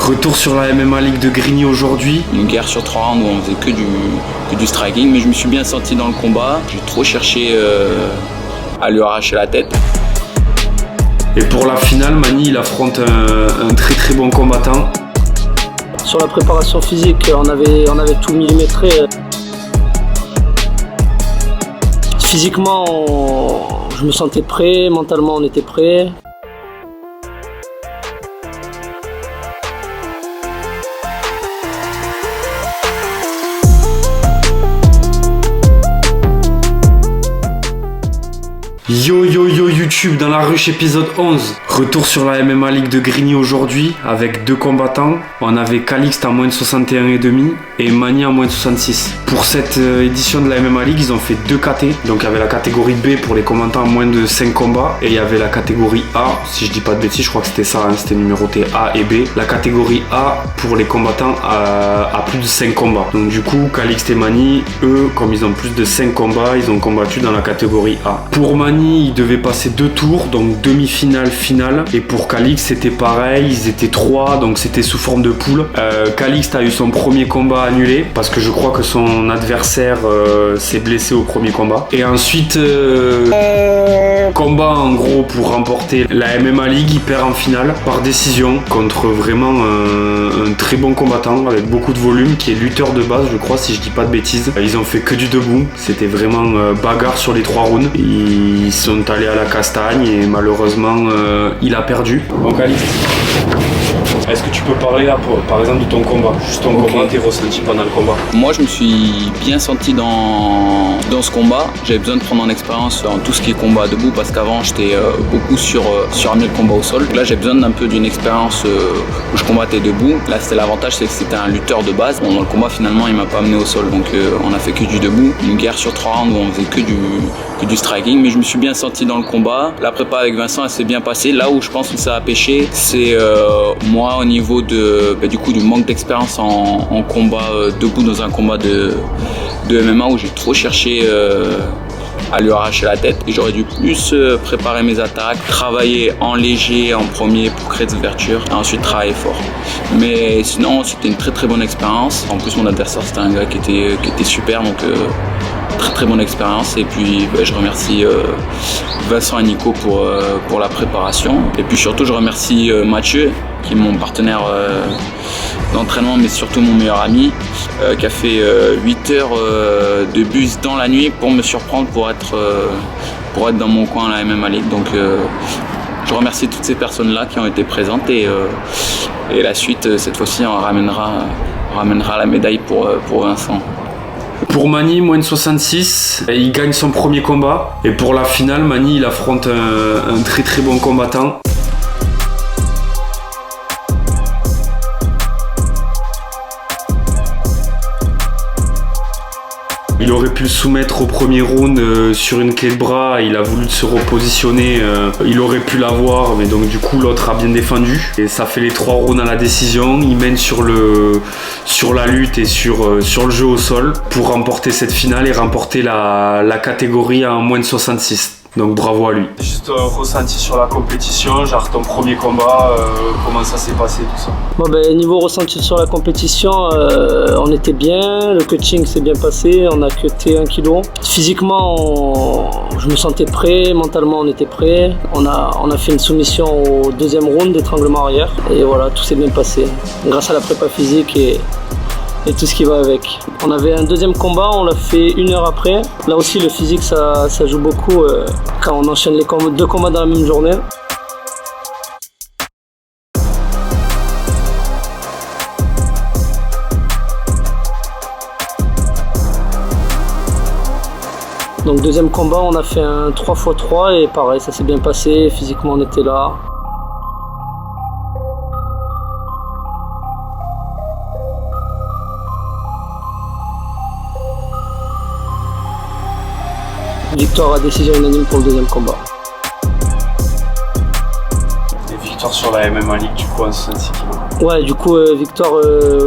Retour sur la MMA League de Grigny aujourd'hui. Une guerre sur 3 rounds où on faisait que du striking, mais je me suis bien senti dans le combat. J'ai trop cherché à lui arracher la tête. Et pour la finale, Mani il affronte un très très bon combattant. Sur la préparation physique, on avait tout millimétré. Physiquement, je me sentais prêt, mentalement on était prêt. Yo yo yo YouTube dans la ruche épisode 11. Retour sur la MMA League de Grigny aujourd'hui avec deux combattants. On avait Calixte en moins de 61,5 et Mani en moins de 66. Pour cette édition de la MMA League, ils ont fait deux KT. Donc il y avait la catégorie B pour les combattants en moins de 5 combats et il y avait la catégorie A, si je dis pas de bêtises, je crois que c'était ça, hein, c'était numéroté A et B. La catégorie A pour les combattants à plus de 5 combats. Donc du coup, Calixte et Mani, eux, comme ils ont plus de 5 combats, ils ont combattu dans la catégorie A. Pour Mani, il devait passer 2 tours, donc demi-finale, finale. Et pour Calixte, c'était pareil, ils étaient 3, donc c'était sous forme de poule. Calixte a eu son premier combat annulé, parce que je crois que son adversaire s'est blessé au premier combat. Et ensuite, combat en gros pour remporter la MMA League, il perd en finale par décision contre vraiment un très bon combattant avec beaucoup de volume, qui est lutteur de base, je crois, si je dis pas de bêtises. Ils ont fait que du debout, c'était vraiment bagarre sur les 3 rounds. Ils sont allés à la castagne et malheureusement il a perdu. Bon Calixte, est-ce que tu peux parler là par exemple de ton combat, juste ton combat, tes ressentis pendant le combat? Moi je me suis bien senti dans ce combat. J'avais besoin de prendre en expérience dans tout ce qui est combat debout parce qu'avant j'étais beaucoup sur amener le combat au sol. Là j'ai besoin d'un peu d'une expérience où je combattais debout. Là c'était l'avantage, c'est que c'était un lutteur de base. Bon, dans le combat finalement il m'a pas amené au sol, donc on a fait que du debout. Une guerre sur 3 rounds où on faisait que du striking, mais je me suis bien senti dans le combat. La prépa avec Vincent elle s'est bien passée. Là où je pense que ça a pêché, c'est moi au niveau du manque d'expérience en combat debout dans un combat de MMA où j'ai trop cherché à lui arracher la tête et j'aurais dû plus préparer mes attaques, travailler en léger en premier pour créer des ouvertures et ensuite travailler fort. Mais sinon c'était une très très bonne expérience. En plus mon adversaire c'était un gars qui était super, donc très très bonne expérience. Et puis je remercie Vincent et Nico pour la préparation. Et puis surtout je remercie Mathieu qui est mon partenaire d'entraînement, mais surtout mon meilleur ami, qui a fait 8 heures de bus dans la nuit pour me surprendre, pour être dans mon coin à la MMA League. Donc je remercie toutes ces personnes-là qui ont été présentes et la suite, cette fois-ci, on ramènera la médaille pour Vincent. Pour Mani, moins de 66, il gagne son premier combat. Et pour la finale, Mani, il affronte un très très bon combattant. Il aurait pu le soumettre au premier round sur une clé de bras, il a voulu se repositionner, il aurait pu l'avoir, mais donc du coup l'autre a bien défendu. Et ça fait les 3 rounds à la décision, il mène sur la lutte et sur le jeu au sol pour remporter cette finale et remporter la catégorie en moins de 66. Donc bravo à lui. Juste ressenti sur la compétition, genre ton premier combat, comment ça s'est passé tout ça? Bon, niveau ressenti sur la compétition, on était bien, le coaching s'est bien passé, on a cuté 1 kg. Physiquement, je me sentais prêt, mentalement on était prêt. On a fait une soumission au 2e round d'étranglement arrière et voilà, tout s'est bien passé grâce à la prépa physique et tout ce qui va avec. On avait un 2e combat, on l'a fait 1 heure après. Là aussi le physique ça joue beaucoup quand on enchaîne les 2 combats dans la même journée. Donc 2e combat, on a fait un 3x3 et pareil, ça s'est bien passé, physiquement on était là. Victoire à décision unanime pour le 2e combat. Des victoires sur la MMA League du coup en 66 kg. Ouais, du coup victoire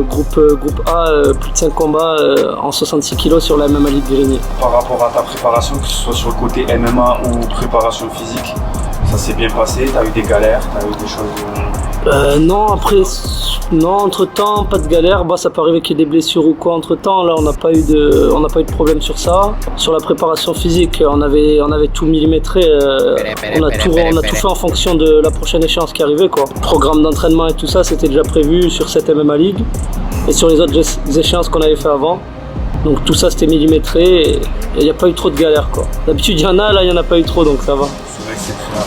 groupe A, plus de 5 combats en 66 kg sur la MMA League de Grigny. Par rapport à ta préparation, que ce soit sur le côté MMA ou préparation physique, ça s'est bien passé, t'as eu des galères, t'as eu des choses Non, après, non, entre-temps, pas de galère. Bah, ça peut arriver qu'il y ait des blessures ou quoi entre-temps. Là, on n'a pas eu de problème sur ça. Sur la préparation physique, on avait tout millimétré. On a tout fait en fonction de la prochaine échéance qui arrivait, quoi. Programme d'entraînement et tout ça, c'était déjà prévu sur cette MMA League et sur les autres échéances qu'on avait fait avant. Donc tout ça, c'était millimétré et il n'y a pas eu trop de galère, quoi. D'habitude, il y en a, là, il n'y en a pas eu trop, donc ça va. C'est vrai que c'est clair.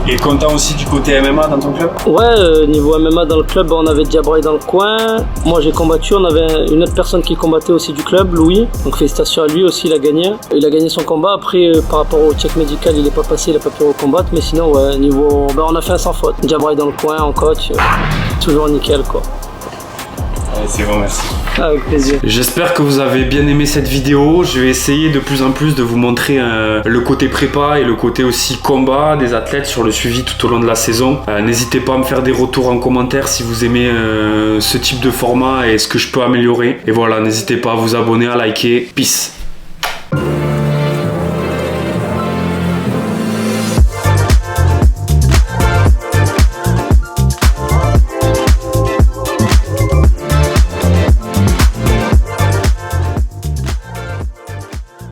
Et content aussi du côté MMA dans ton club? Ouais, niveau MMA dans le club, on avait Diabraï dans le coin. Moi j'ai combattu, on avait une autre personne qui combattait aussi du club, Louis. Donc félicitations à lui aussi, il a gagné. Il a gagné son combat. Après, par rapport au check médical, il n'est pas passé, il n'a pas pu recombattre. Mais sinon, ouais, niveau. On a fait un sans faute. Diabraï dans le coin, en coach. Toujours nickel, quoi. Ouais, c'est bon, merci. Avec plaisir. J'espère que vous avez bien aimé cette vidéo. Je vais essayer de plus en plus de vous montrer le côté prépa et le côté aussi combat des athlètes sur le suivi tout au long de la saison. N'hésitez pas à me faire des retours en commentaire si vous aimez ce type de format et ce que je peux améliorer. Et voilà, n'hésitez pas à vous abonner, à liker. Peace.